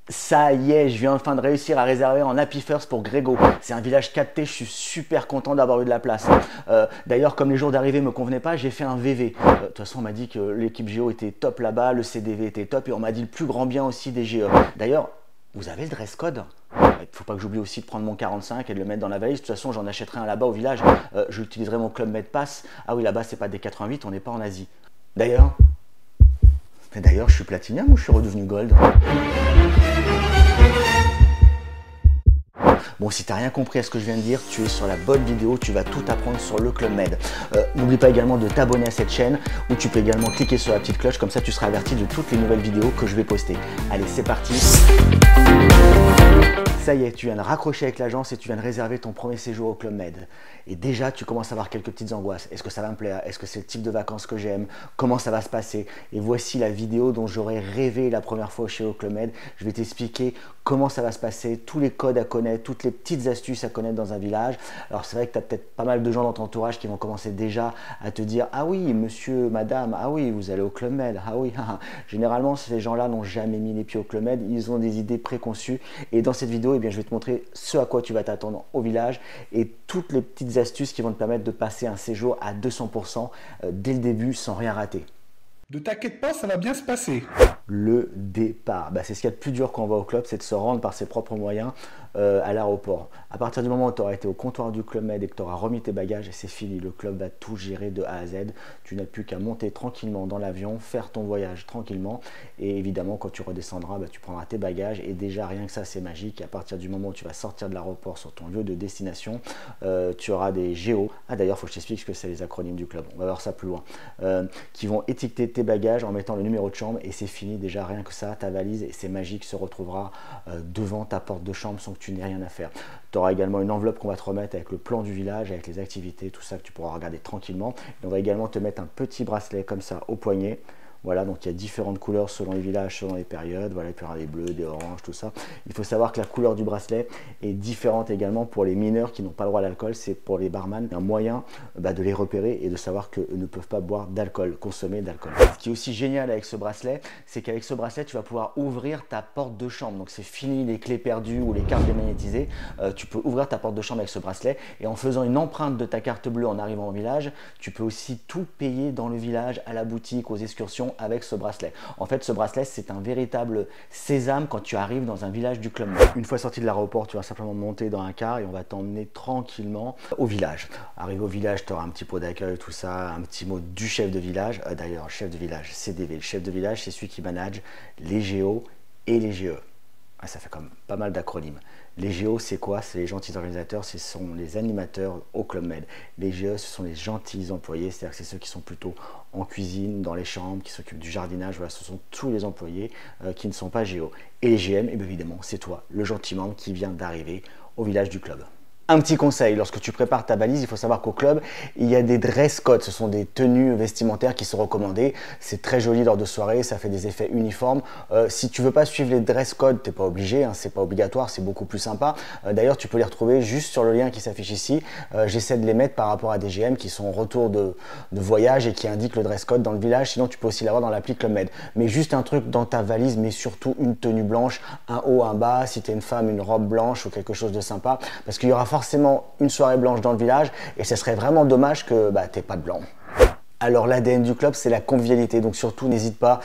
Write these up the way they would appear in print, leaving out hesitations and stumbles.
Ça y est, je viens enfin de réussir à réserver en Happy First pour Grégo. C'est un village 4T, je suis super content d'avoir eu de la place. D'ailleurs, comme les jours d'arrivée ne me convenaient pas, j'ai fait un VV. De toute façon, on m'a dit que l'équipe Géo était top là-bas, le CDV était top et on m'a dit le plus grand bien aussi des GE. D'ailleurs, vous avez le dress code? Il faut pas que j'oublie aussi de prendre mon 45 et de le mettre dans la valise. De toute façon, j'en achèterai un là-bas au village. J'utiliserai mon Club Med Pass. Ah oui, là-bas, c'est pas des 88, on n'est pas en Asie. D'ailleurs, je suis Platinum ou je suis redevenu Gold? Bon, si tu n'as rien compris à ce que je viens de dire, tu es sur la bonne vidéo, tu vas tout apprendre sur le Club Med. N'oublie pas également de t'abonner à cette chaîne où tu peux également cliquer sur la petite cloche, comme ça tu seras averti de toutes les nouvelles vidéos que je vais poster. Allez, c'est parti. Ça y est, tu viens de raccrocher avec l'agence et tu viens de réserver ton premier séjour au Club Med. Et déjà, tu commences à avoir quelques petites angoisses. Est-ce que ça va me plaire? Est-ce que c'est le type de vacances que j'aime? Comment ça va se passer? Et voici la vidéo dont j'aurais rêvé la première fois chez au Club Med. Je vais t'expliquer comment ça va se passer, tous les codes à connaître, toutes les petites astuces à connaître dans un village. Alors c'est vrai que tu as peut-être pas mal de gens dans ton entourage qui vont commencer déjà à te dire « Ah oui, monsieur, madame, ah oui, vous allez au Club Med, ah oui, ah, ah. » Généralement, ces gens-là n'ont jamais mis les pieds au Club Med, ils ont des idées préconçues. Et dans cette vidéo, eh bien, je vais te montrer ce à quoi tu vas t'attendre au village et toutes les petites astuces qui vont te permettre de passer un séjour à 200% dès le début sans rien rater. Ne t'inquiète pas, ça va bien se passer. Le départ, c'est ce qu'il y a de plus dur quand on va au club, c'est de se rendre par ses propres moyens à l'aéroport. À partir du moment où tu auras été au comptoir du Club Med et que tu auras remis tes bagages, c'est fini, le club va tout gérer de A à Z. Tu n'as plus qu'à monter tranquillement dans l'avion, faire ton voyage tranquillement et évidemment quand tu redescendras, tu prendras tes bagages et déjà rien que ça c'est magique. À partir du moment où tu vas sortir de l'aéroport sur ton lieu de destination, tu auras des géos. Ah d'ailleurs, il faut que je t'explique ce que c'est les acronymes du club, on va voir ça plus loin, qui vont étiqueter tes bagages en mettant le numéro de chambre et c'est fini. Déjà rien que ça, ta valise, et c'est magique, se retrouvera devant ta porte de chambre sans que tu n'aies rien à faire. Tu auras également une enveloppe qu'on va te remettre avec le plan du village, avec les activités, tout ça que tu pourras regarder tranquillement. Et on va également te mettre un petit bracelet comme ça au poignet. Voilà, donc il y a différentes couleurs selon les villages, selon les périodes. Voilà, il peut y avoir des bleus, des oranges, tout ça. Il faut savoir que la couleur du bracelet est différente également pour les mineurs qui n'ont pas le droit à l'alcool. C'est pour les barman un moyen de les repérer et de savoir qu'eux ne peuvent pas boire d'alcool, consommer d'alcool. Ce qui est aussi génial avec ce bracelet, c'est qu'avec ce bracelet, tu vas pouvoir ouvrir ta porte de chambre. Donc c'est fini les clés perdues ou les cartes démagnétisées. Tu peux ouvrir ta porte de chambre avec ce bracelet et en faisant une empreinte de ta carte bleue en arrivant au village, tu peux aussi tout payer dans le village, à la boutique, aux excursions avec ce bracelet. En fait, ce bracelet, c'est un véritable sésame quand tu arrives dans un village du Club Med. Une fois sorti de l'aéroport, tu vas simplement monter dans un car et on va t'emmener tranquillement au village. Arrivé au village, tu auras un petit pot d'accueil, tout ça, un petit mot du chef de village. D'ailleurs, chef de village, CDV. Le chef de village, c'est celui qui manage les géos et les GE. Ça fait comme pas mal d'acronymes. Les géos, c'est quoi? C'est les gentils organisateurs, ce sont les animateurs au Club Med. Les GE, ce sont les gentils employés, c'est-à-dire que c'est ceux qui sont plutôt en cuisine, dans les chambres, qui s'occupent du jardinage. Voilà, ce sont tous les employés qui ne sont pas géo. Et les GM, et bien évidemment, c'est toi, le gentil membre qui vient d'arriver au village du club. Un petit conseil, lorsque tu prépares ta valise, il faut savoir qu'au club, il y a des dress codes. Ce sont des tenues vestimentaires qui sont recommandées. C'est très joli lors de soirée, ça fait des effets uniformes. Si tu veux pas suivre les dress codes, tu n'es pas obligé, c'est pas obligatoire, c'est beaucoup plus sympa. D'ailleurs, tu peux les retrouver juste sur le lien qui s'affiche ici. J'essaie de les mettre par rapport à des GM qui sont en retour de voyage et qui indiquent le dress code dans le village. Sinon, tu peux aussi l'avoir dans l'appli Club Med. Mais juste un truc dans ta valise, mais surtout une tenue blanche, un haut, un bas. Si tu es une femme, une robe blanche ou quelque chose de sympa. Parce qu'il y aura forcément une soirée blanche dans le village et ce serait vraiment dommage que tu n'aies pas de blanc. Alors l'ADN du club, c'est la convivialité, donc surtout n'hésite pas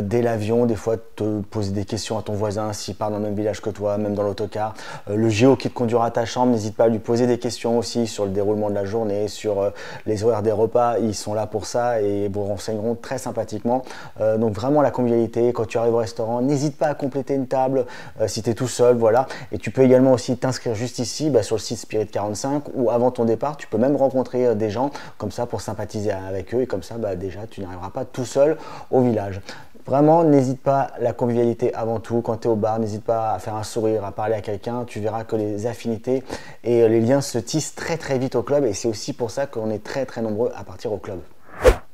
dès l'avion, des fois te poser des questions à ton voisin s'il part dans le même village que toi, même dans l'autocar. Le géo qui te conduira à ta chambre, n'hésite pas à lui poser des questions aussi sur le déroulement de la journée, sur les horaires des repas, ils sont là pour ça et vous renseigneront très sympathiquement. Donc vraiment la convivialité, quand tu arrives au restaurant, n'hésite pas à compléter une table si tu es tout seul, voilà. Et tu peux également aussi t'inscrire juste ici sur le site Spirit 45 ou avant ton départ, tu peux même rencontrer des gens comme ça pour sympathiser avec eux. Et comme ça, déjà, tu n'arriveras pas tout seul au village. Vraiment, n'hésite pas, la convivialité avant tout. Quand tu es au bar, n'hésite pas à faire un sourire, à parler à quelqu'un. Tu verras que les affinités et les liens se tissent très très vite au club. Et c'est aussi pour ça qu'on est très très nombreux à partir au club.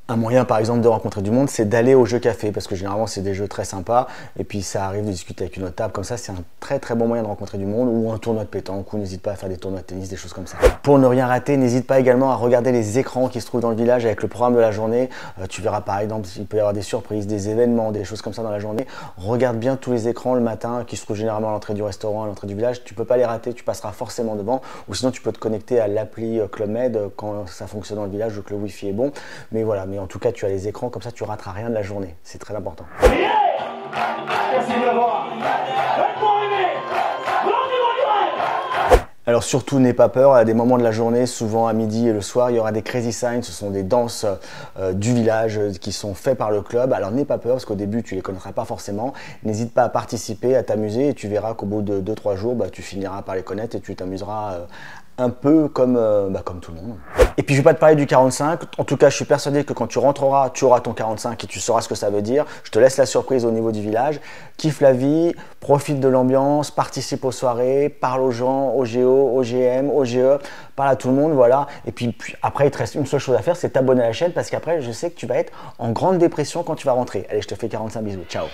Un moyen par exemple de rencontrer du monde, c'est d'aller au jeu café, parce que généralement c'est des jeux très sympas, et puis ça arrive de discuter avec une autre table, comme ça c'est un très très bon moyen de rencontrer du monde, ou un tournoi de pétanque, ou n'hésite pas à faire des tournois de tennis, des choses comme ça. Pour ne rien rater, n'hésite pas également à regarder les écrans qui se trouvent dans le village avec le programme de la journée. Tu verras par exemple, il peut y avoir des surprises, des événements, des choses comme ça dans la journée. Regarde bien tous les écrans le matin qui se trouvent généralement à l'entrée du restaurant, à l'entrée du village. Tu peux pas les rater, tu passeras forcément devant, ou sinon tu peux te connecter à l'appli Club Med quand ça fonctionne dans le village ou que le wifi est bon. Mais voilà, mais en tout cas tu as les écrans, comme ça tu rateras rien de la journée, c'est très important. Alors surtout n'aie pas peur, à des moments de la journée, souvent à midi et le soir, il y aura des crazy signs, ce sont des danses du village qui sont faites par le club. Alors n'aie pas peur parce qu'au début tu les connaîtras pas forcément, n'hésite pas à participer, à t'amuser et tu verras qu'au bout de 2-3 jours, tu finiras par les connaître et tu t'amuseras un peu comme tout le monde. Et puis je vais pas te parler du 45, en tout cas je suis persuadé que quand tu rentreras, tu auras ton 45 et tu sauras ce que ça veut dire. Je te laisse la surprise au niveau du village. Kiffe la vie, profite de l'ambiance, participe aux soirées, parle aux gens, aux GO, aux GM, aux GE, parle à tout le monde, voilà. Et puis après il te reste une seule chose à faire, c'est t'abonner à la chaîne parce qu'après je sais que tu vas être en grande dépression quand tu vas rentrer. Allez, je te fais 45 bisous, ciao.